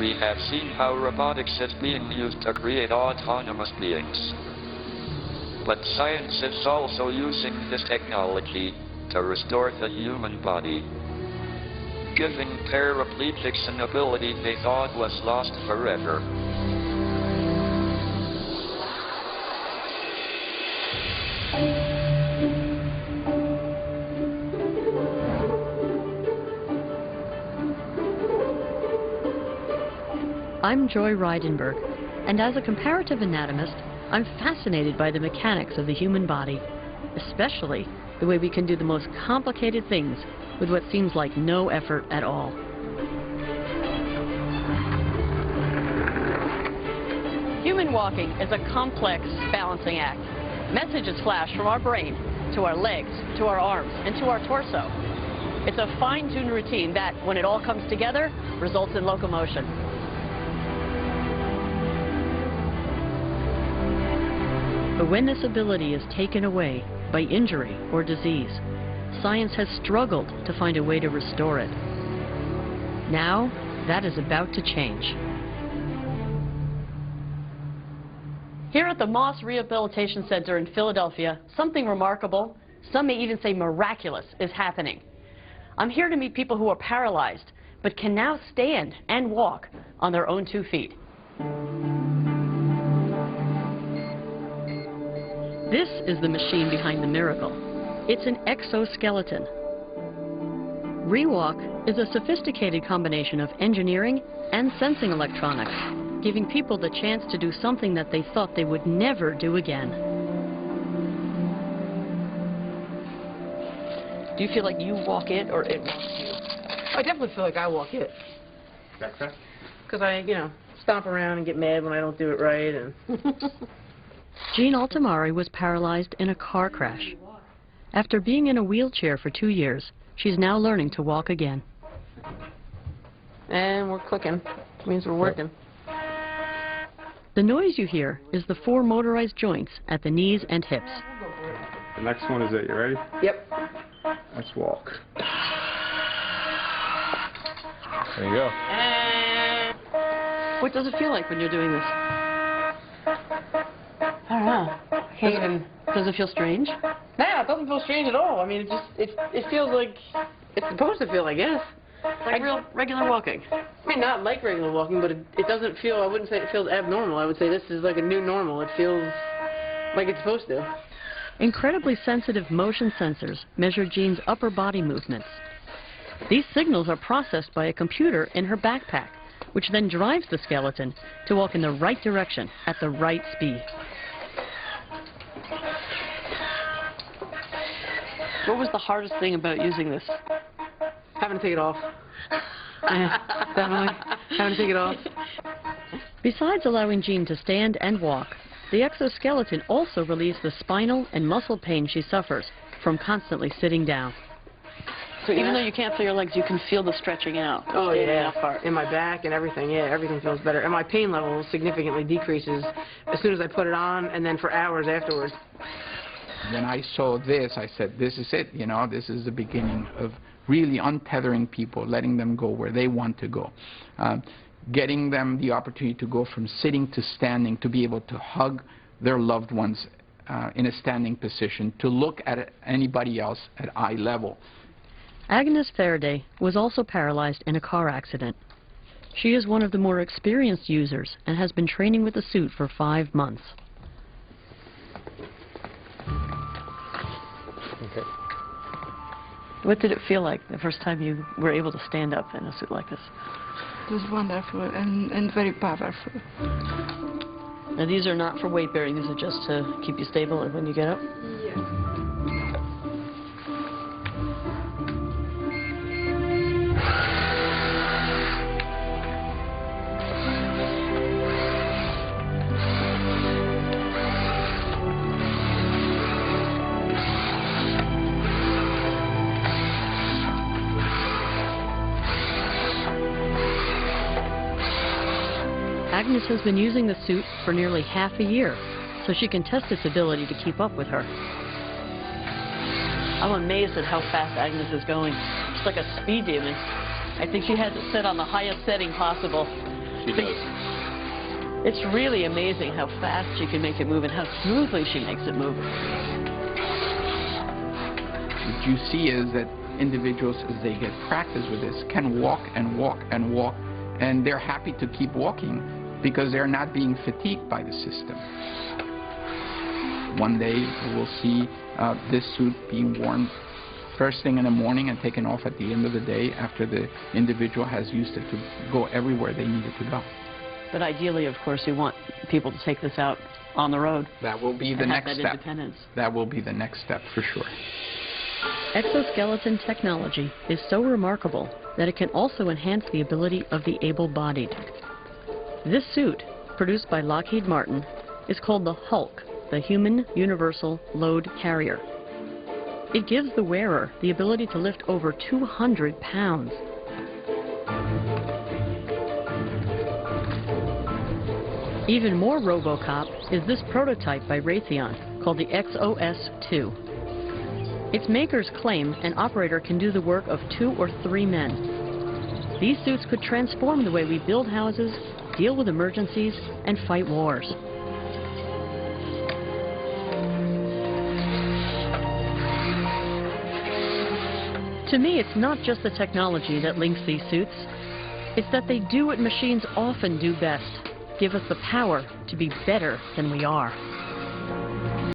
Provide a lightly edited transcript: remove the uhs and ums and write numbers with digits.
we have seen how robotics is being used to create autonomous beings. But science is also using this technology to restore the human body, giving paraplegics an ability they thought was lost forever. I'm Joy Reidenberg, and as a comparative anatomist, I'm fascinated by the mechanics of the human body, especially the way we can do the most complicated things with what seems like no effort at all. Human walking is a complex balancing act. Messages flash from our brain to our legs, to our arms, and to our torso. It's a fine-tuned routine that, when it all comes together, results in locomotion. But when this ability is taken away by injury or disease, science has struggled to find a way to restore it. Now, that is about to change. Here at the Moss Rehabilitation Center in Philadelphia, something remarkable, some may even say miraculous, is happening. I'm here to meet people who are paralyzed, but can now stand and walk on their own 2 feet. This is the machine behind the miracle. It's an exoskeleton. ReWalk is a sophisticated combination of engineering and sensing electronics, giving people the chance to do something that they thought they would never do again. Do you feel like you walk it or it walks you? I definitely feel like I walk it. Because I, stomp around and get mad when I don't do it right. And Jean Altamari was paralyzed in a car crash. After being in a wheelchair for 2 years, she's now learning to walk again. And we're clicking. It means we're working. The noise you hear is the 4 motorized joints at the knees and hips. The next one is it. You ready? Yep. Let's walk. There you go. And What does it feel like when you're doing this? I don't know. Does it feel strange? No, it doesn't feel strange at all. I mean, it feels like it's supposed to feel, I guess. Like regular walking? I mean, not like regular walking, but it doesn't feel, I wouldn't say it feels abnormal. I would say this is like a new normal. It feels like it's supposed to. Incredibly sensitive motion sensors measure Jean's upper body movements. These signals are processed by a computer in her backpack, which then drives the skeleton to walk in the right direction at the right speed. What was the hardest thing about using this? Having to take it off. Yeah, definitely. Having to take it off. Besides allowing Jean to stand and walk, the exoskeleton also relieves the spinal and muscle pain she suffers from constantly sitting down. So even though you can't feel your legs, you can feel the stretching out. Oh, yeah. In my back and everything, yeah, everything feels better. And my pain level significantly decreases as soon as I put it on and then for hours afterwards. When I saw this, I said, this is it, this is the beginning of really untethering people, letting them go where they want to go. Getting them the opportunity to go from sitting to standing, to be able to hug their loved ones in a standing position, to look at anybody else at eye level. Agnes Faraday was also paralyzed in a car accident. She is one of the more experienced users and has been training with the suit for 5 months. Okay. What did it feel like the first time you were able to stand up in a suit like this? It was wonderful and very powerful. Now these are not for weight bearing, these are just to keep you stable when you get up? Yeah. Agnes has been using the suit for nearly half a year, so she can test its ability to keep up with her. I'm amazed at how fast Agnes is going. She's like a speed demon. I think she has it set on the highest setting possible. She does. It's really amazing how fast she can make it move and how smoothly she makes it move. What you see is that individuals, as they get practice with this, can walk and walk and walk, and they're happy to keep walking because they're not being fatigued by the system. One day we'll see this suit being worn first thing in the morning and taken off at the end of the day after the individual has used it to go everywhere they needed to go. But ideally, of course, we want people to take this out on the road. That will be the next step. Independence. That will be the next step for sure. Exoskeleton technology is so remarkable that it can also enhance the ability of the able-bodied. This suit, produced by Lockheed Martin, is called the Hulk, the Human Universal Load Carrier. It gives the wearer the ability to lift over 200 pounds. Even more RoboCop is this prototype by Raytheon called the XOS-2. Its makers claim an operator can do the work of 2 or 3 men. These suits could transform the way we build houses, deal with emergencies, and fight wars. To me, it's not just the technology that links these suits. It's that they do what machines often do best: give us the power to be better than we are.